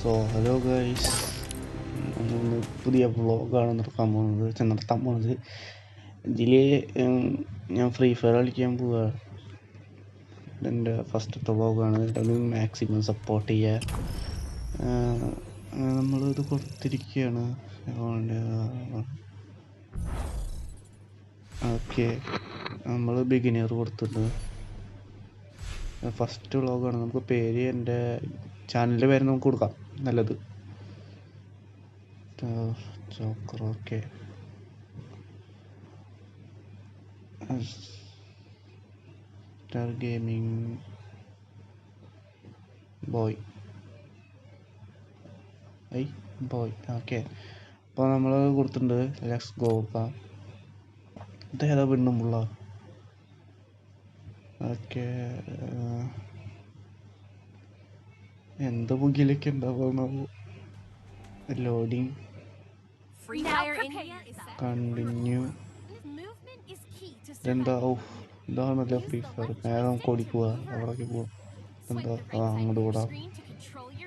So hello guys, നമ്മളൊന്ന് പുതിയ വ്ളോഗാണ് നടത്താൻ പോകുന്നത്. ഇതിൽ ഞാൻ ഫ്രീ ഫയർ കളിക്കാൻ പോവുക. ഇതെൻ്റെ ഫസ്റ്റത്തെ വ്ളോഗാണ്. അത് മാക്സിമം സപ്പോർട്ട് ചെയ്യുക. നമ്മളിത് കൊടുത്തിരിക്കുകയാണ്. ഓക്കെ, നമ്മൾ ബിഗിനർ കൊടുത്തിട്ടുണ്ട്. ഫസ്റ്റ് വ്ളോഗാണ്. നമുക്ക് പേര്, എൻ്റെ ചാനലിൻ്റെ പേര് നമുക്ക് കൊടുക്കാം. നല്ലത് Joker. Okay, star gaming boy boy. Okay, അപ്പോൾ നമ്മൾ കൊടുത്തിട്ടുണ്ട്. Let's go. അപ്പം ഇതേതാ പെണ്ണുമുള്ള. ഓക്കെ, എന്ത് മുകിലൊക്കെ ഉണ്ടാവുന്ന ലോഡിങ്. കണ്ടിന്യൂ. ഇതെന്താ? ഇതാണല്ലോ ഫ്രീ ഫയർ. നേരെ നമുക്ക് ഓടിക്കുക, അവിടേക്ക് പോവാം. എന്താ അങ്ങോട്ട് ഓടാം.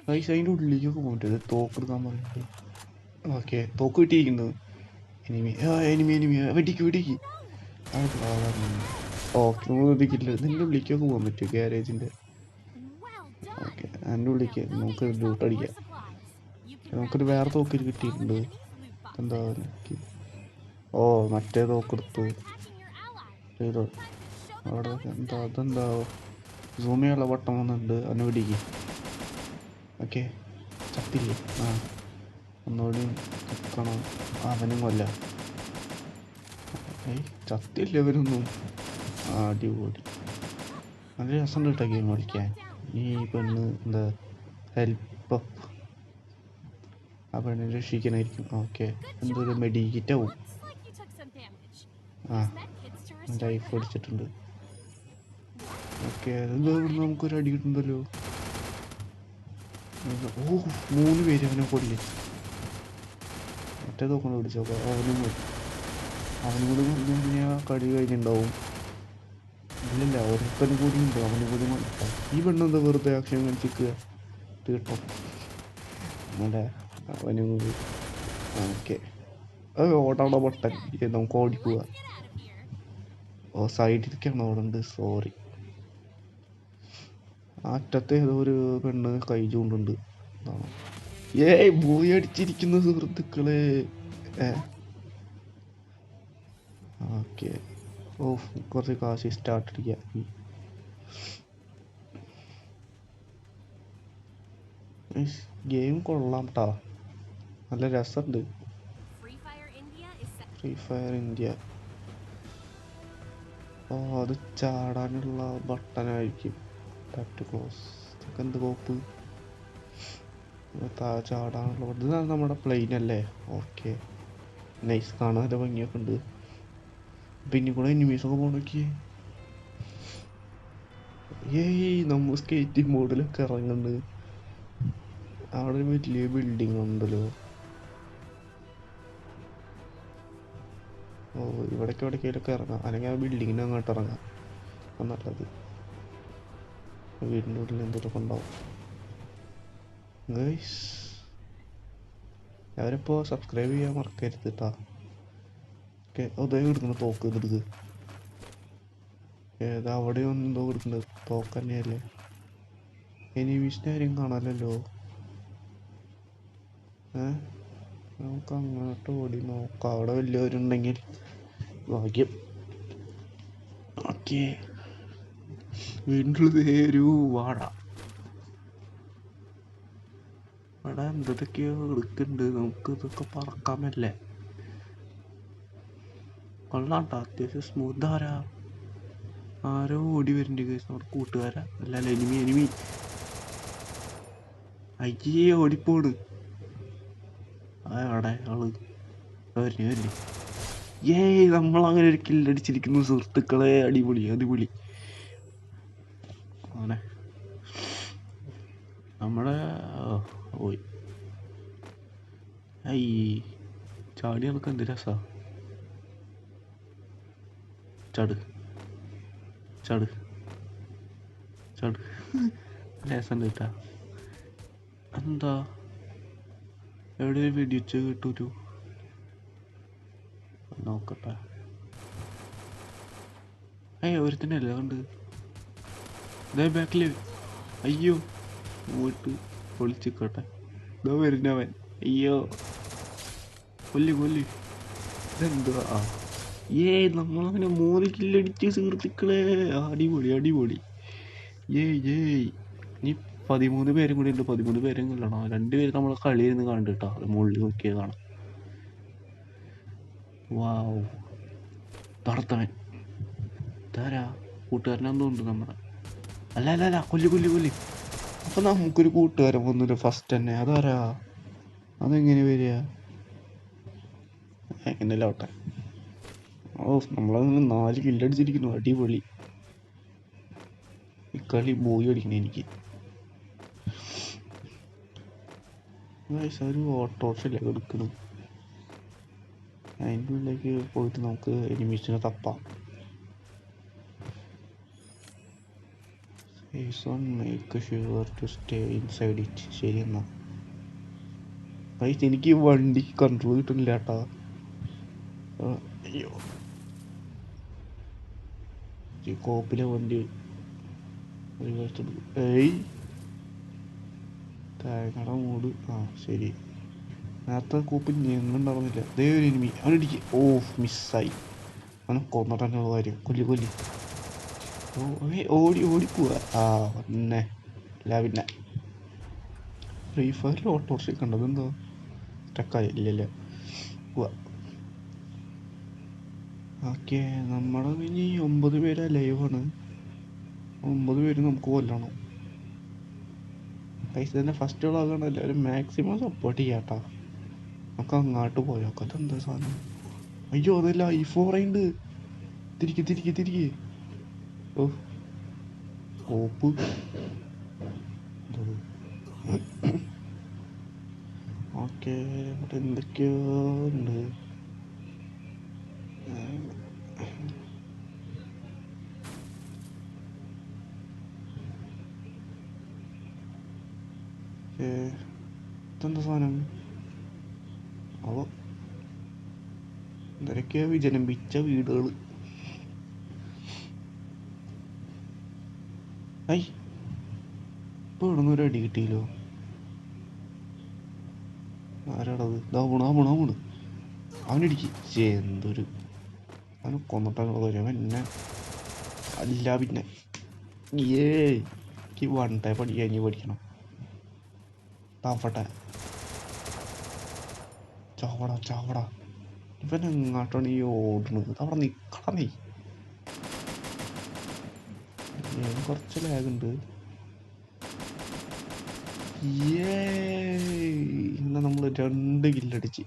പൈസ അതിൻ്റെ ഉള്ളിലേക്കൊക്കെ പോയിട്ട് തോക്കെടുക്കാൻ പറഞ്ഞിട്ട്. ഓക്കെ, തോക്ക് കിട്ടിയിരിക്കുന്നത്. എനിമി വെടിക്ക്. ഓക്കെ, നമ്മൾ വെടിക്കില്ല. ഇതിൻ്റെ ഉള്ളിലേക്കൊക്കെ പോകാൻ പറ്റും, ഗ്യാരേജിൻ്റെ. ഓക്കെ, അതിൻ്റെ ഉള്ളിലേക്ക് നമുക്ക് ലൂട്ട് അടിക്കാം. നമുക്കൊരു വേറെ തോക്കിൽ കിട്ടിയിട്ടുണ്ട്. എന്താ മറ്റേ തോക്കെടുത്ത് ചെയ്തോ. അവിടെ അതെന്താ സൂം ചെയ്യാനുള്ള ബട്ടൺ വന്നിട്ടുണ്ട്. അവനെ പിടിക്ക്. ഓക്കെ, ചത്തില്ലേ? ഒന്നുകൂടി നിൽക്കണം. അവനും കൊല്ലാം. ചത്തില്ല അവരൊന്നും. അടിപൊളി, നല്ല രസം കിട്ടാ ഗെയിം കളിക്കാൻ. ഈ പെണ്ണ് എന്താ ഹെൽപ്പ്, ആ പെണ്ണിനെ രക്ഷിക്കാനായിരിക്കും. ഓക്കെ, എന്തൊരു മെഡിക്കിറ്റാവും. ലൈഫ് അടിച്ചിട്ടുണ്ട്. ഓക്കെ, അതെന്താ നമുക്കൊരു അടി കിട്ടുന്നുണ്ടല്ലോ. 3 പേര് അവനെ കൊല്ലേ. മറ്റേ തോക്കൊണ്ട് പിടിച്ചോക്കാം. അവനും കൂടി ഞാൻ കളി കഴിഞ്ഞിട്ടുണ്ടാവും. ഇല്ലല്ല, ഒരുപ്പനും കൂടി ഉണ്ട്. അവനും കൂടി മടുക്കാം. ഈ പെണ്ണെന്താ വെറുതെ ആക്ഷൻ കാണിച്ചിരിക്കുക? തീട്ടോ അല്ലേ, അവനും കൂടി. ഓക്കെ, ഓടാനുള്ള ബട്ടൺ നമുക്ക് ഓടിക്കുക. സൈഡിലേക്കാണ് ഓടുന്നത്. സോറി, അറ്റത്ത് ഏതോ ഒരു പെണ്ണ് കൈ ചൂണ്ടുണ്ട്. ബോയ് അടിച്ചിരിക്കുന്ന സുഹൃത്തുക്കളെ. ഓക്കെ, കുറച്ച് കാശ് സ്റ്റാർട്ട് അടിക്കാം. ഗെയിം കൊള്ളാം ട്ടാ, നല്ല രസമുണ്ട്. Free fire India. അത് ചാടാനുള്ള ബട്ടനായിരിക്കും. Tap to close. ഇതൊക്കെ എന്ത് കോപ്പ്? ചാടാനുള്ള ബട്ടൺ. ഇതാണ് നമ്മുടെ പ്ലെയിൻ അല്ലേ? Okay, nice. കാണാൻ നല്ല ഭംഗിയൊക്കെ ഉണ്ട്. പിന്നെ കൂടെ എനിമീസൊക്കെ പോകണോക്കി. നമ്മൾ സ്കേറ്റിംഗ് മോഡിലൊക്കെ ഇറങ്ങുന്നുണ്ട്. അവിടെ ഒരു വലിയ ബിൽഡിംഗ് ഉണ്ടല്ലോ. ഇവിടേക്കൊക്കെ ഇറങ്ങാം, അല്ലെങ്കിൽ ആ ബിൽഡിങ്ങിന് അങ്ങോട്ട് ഇറങ്ങാം. അപ്പം നല്ലത്. വീടിൻ്റെ ഉള്ളിൽ എന്തെങ്കിലുമൊക്കെ ഉണ്ടാവും. ഗൈസ്, അവരിപ്പോൾ സബ്സ്ക്രൈബ് ചെയ്യാൻ മറക്കരുത് കേട്ടോ. ഓക്കെ, അതേ എടുക്കുന്നത് തോക്ക്. എടുക്ക്. ഏതാ അവിടെ എന്തോ എടുക്കുന്നത് തോക്ക് തന്നെയല്ലേ? എനിമീസിൻ്റെ ആരും കാണാമല്ലോ. നമുക്ക് അങ്ങോട്ട് ഓടി നോക്കാം. അവിടെ വലിയവരുണ്ടെങ്കിൽ ഭാഗ്യം. ഓക്കെ, വീണ്ടും ഒരു വാട. അവിടെ എന്തൊക്കെയോ എടുക്കുന്നുണ്ട്. നമുക്ക് ഇതൊക്കെ പറക്കാമല്ലേ? കൊള്ളാട്ടോ, അത്യാവശ്യം സ്മൂത്ത്. ആരോ ഓടി വരുന്നുണ്ട് കേസ്. നമ്മുടെ കൂട്ടുകാരാ? അല്ലല്ല, എനിമി. അയ്യേ, ഓടിപ്പോട്. അവിടെ ആള് വരില്ലേ? നമ്മളങ്ങനെ ഒരു കില്ലടിച്ചിരിക്കുന്നു സുഹൃത്തുക്കളെ. അടിപൊളി. അങ്ങനെ നമ്മുടെ പോയി. ചാടി നമുക്ക് എന്ത് രസാ. ചാട് രസം കേട്ടാ. എന്താ എവിടെ വെടിച്ച് കിട്ടൂരു നോക്കട്ടെ. ഒരുത്തന്നെ അല്ലേ കണ്ട് ഇതേ ബാക്കില്. അയ്യോ പോയിട്ട് പൊളിച്ചിക്കോട്ടെ. ഇതോ വരുന്നവൻ. അയ്യോ കൊല്ലി ഇതെന്തുവാ? നമ്മളങ്ങനെ 3 കില്ലടിച്ച് സുഹൃത്തുക്കളെ. അടിപൊളി. ഇനി 13 പേരും കൂടി ഉണ്ട്. 13 പേരും കൊല്ലണം. 2 പേര് നമ്മളെ കളിയിരുന്ന് കാണുന്നുണ്ട് കേട്ടോ. അത് മുകളിൽ നോക്കിയത് കാണാം. വാവ് തടത്തവൻ ഇതാരാ? കൂട്ടുകാരനെന്തോ ഉണ്ട് നമ്മുടെ. അല്ല കൊല്ലി. അപ്പൊ നമുക്കൊരു കൂട്ടുകാരൻ വന്നില്ല ഫസ്റ്റ് തന്നെ. അതാരാ? അതെങ്ങനെ വരിക? എങ്ങനെയല്ല ആവട്ടെ. നമ്മളങ്ങനെ 4 കില്ലടിച്ചിരിക്കുന്നു. അടിപൊളി. ഈ കളി ബോയി അടിക്കണേ എനിക്ക്. ഒരു ഓട്ടോറിക്ഷയില്ല എടുക്കണം. അതിൻ്റെ ഉള്ളിലേക്ക് പോയിട്ട് നമുക്ക് എനിമീസിനെ തപ്പാം. Make sure to stay inside it. ശരി എന്നാ എനിക്ക് വണ്ടി കൺട്രോൾ കിട്ടുന്നില്ല കേട്ടാ. അയ്യോ കോപ്പിലെ വണ്ടി തേങ്ങയുടെ മൂട്. ശരി. നേരത്തെ കോപ്പ് ഞങ്ങളുണ്ടാവുന്നില്ല. ദേ ഒരു എനിമി. അവനിടിക്ക്. മിസ്സായി. അവനെ കൊന്നിട്ടുള്ള കാര്യം. കൊല്ലി ഓടിപ്പോവാ. പിന്നെ പിന്നെ ഫ്രീ ഫയറിൽ ഓട്ടോറിക്ഷ കണ്ടത് എന്തോ സ്റ്റക്കായി. ഇല്ലല്ലേ. ഓക്കെ നമ്മുടെ ഇനി 9 പേരാ ലൈവാണ്. 9 പേര് നമുക്ക് കൊല്ലണം. പൈസ തന്നെ ഫസ്റ്റ് വ്ളോഗാണ്. എല്ലാവരും മാക്സിമം സപ്പോർട്ട് ചെയ്യാട്ടാ. നമുക്ക് അങ്ങോട്ട് പോയോക്കാം. അതെന്താ സാധനം? അയ്യോ അതല്ല i4 ഉണ്ട്. തിരികെ കോപ്പ്. ഓക്കെ ഇവിടെ എന്തൊക്കെയോ ഉണ്ട്. ഇതെന്താ സാധനം? എന്തൊക്കെയോ വിജനമ്പിച്ച വീടുകൾ. ഇപ്പൊ ഇവിടുന്നൊരു അടി കിട്ടിയല്ലോ. ആരാടത്? അവനിടിക്ക്. എന്തൊരു അവനെ കൊന്നിട്ടുള്ള കാര്യം. എന്നെ അല്ല പിന്നെ എനിക്ക് 1 ടൈപ്പ് അടിക്കാൻ ഇനി പഠിക്കണം. താവട്ടെ ചാവടാ. ഇവൻ എങ്ങോട്ടാണ് ഈ ഓടുന്നത്? അവിടെ നിക്കണം. നീ കുറച്ച് ലാഗുണ്ട്. ഇന്ന് നമ്മൾ 2 കില്ലടിച്ച്.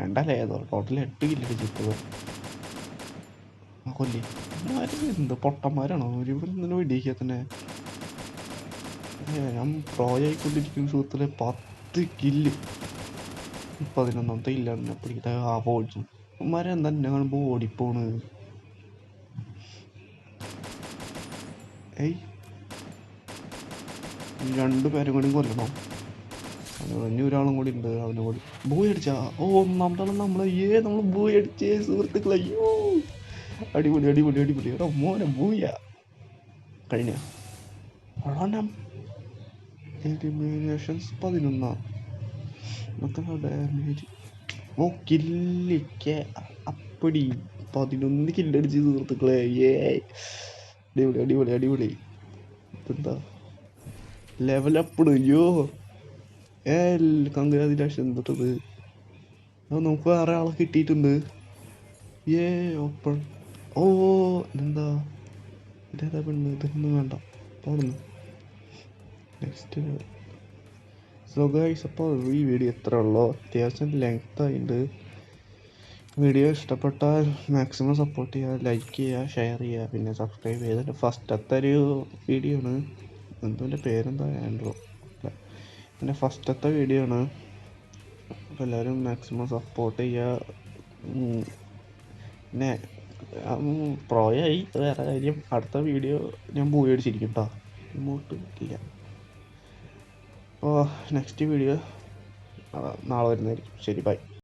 2 ഏതോ ടോട്ടൽ 8 കില്ലടിച്ച്. ഇപ്പോൾ കൊല്ലി എന്ത് പൊട്ടന്മാരാണോ ഇവരൊന്നും വെടിയിക്കാൻ തന്നെ. ഞാൻ പ്രോ ആയിക്കൊണ്ടിരിക്കുന്ന സുഹൃത്തിലെ 10 കില്ല്. 11ാമത്തെ ഇല്ലാന്ന് പിടിക്കട്ടെ. ഓടിച്ചു ഉമ്മാരെന്താ എന്നെ കാണുമ്പോൾ ഓടിപ്പോണ്. 2 പേരും കൂടി കൊല്ലണം. ഇനി ഒരാളും കൂടി ഉണ്ട്. അവനും കൂടി ബോയ് അടിച്ചാ. ഒന്നാമതാണ് നമ്മൾ ബോയ് അടിച്ചേ സുഹൃത്തുക്കളെ. അയ്യോ അടിപൊളി. എടാ മോനെ ബോയ കഴിഞ്ഞ എലിമിനേഷൻസ് 11. ഡാമേജ് കില്ലിക്ക് അപ്പടി 11 കില്ലടിച്ച് സുഹൃത്തുക്കളെ. അടിപൊളി. എന്താ ലെവലപ്പ്. അയ്യോ കൺഗ്രാജുലേഷൻ. തൊട്ടത് നമുക്ക് വേറെ ആളെ കിട്ടിയിട്ടുണ്ട്. ഓപ്പൺ. എന്താ ഇതേതാ പെണ്ണ്? ഇതൊന്നും വേണ്ട. പോകുന്നു നെക്സ്റ്റ്. സോ ഗൈസ്, അപ്പോൾ ഈ വീഡിയോ ഇത്ര ഉള്ളൂ. അത്യാവശ്യം ലെങ്ത് ആയിട്ടുണ്ട്. വീഡിയോ ഇഷ്ടപ്പെട്ടാൽ മാക്സിമം സപ്പോർട്ട് ചെയ്യുക, ലൈക്ക് ചെയ്യുക, ഷെയർ ചെയ്യുക, പിന്നെ സബ്സ്ക്രൈബ് ചെയ്തിട്ട് ഫസ്റ്റത്തെ ഒരു വീഡിയോ ആണ്. എൻ്റെ പേരെന്താ? ആൻഡ്രോ. പിന്നെ ഫസ്റ്റത്തെ വീഡിയോ ആണ്. അപ്പോൾ എല്ലാവരും മാക്സിമം സപ്പോർട്ട് ചെയ്യുക. പിന്നെ പ്രോയായി വേറെ കാര്യം. അടുത്ത വീഡിയോ ഞാൻ പോയി അടിച്ചിരിക്കും കേട്ടോ. ഇങ്ങോട്ട് ഇല്ല. അപ്പോൾ നെക്സ്റ്റ് വീഡിയോ നാളെ വരുന്നതായിരിക്കും. ശരി, ബൈ.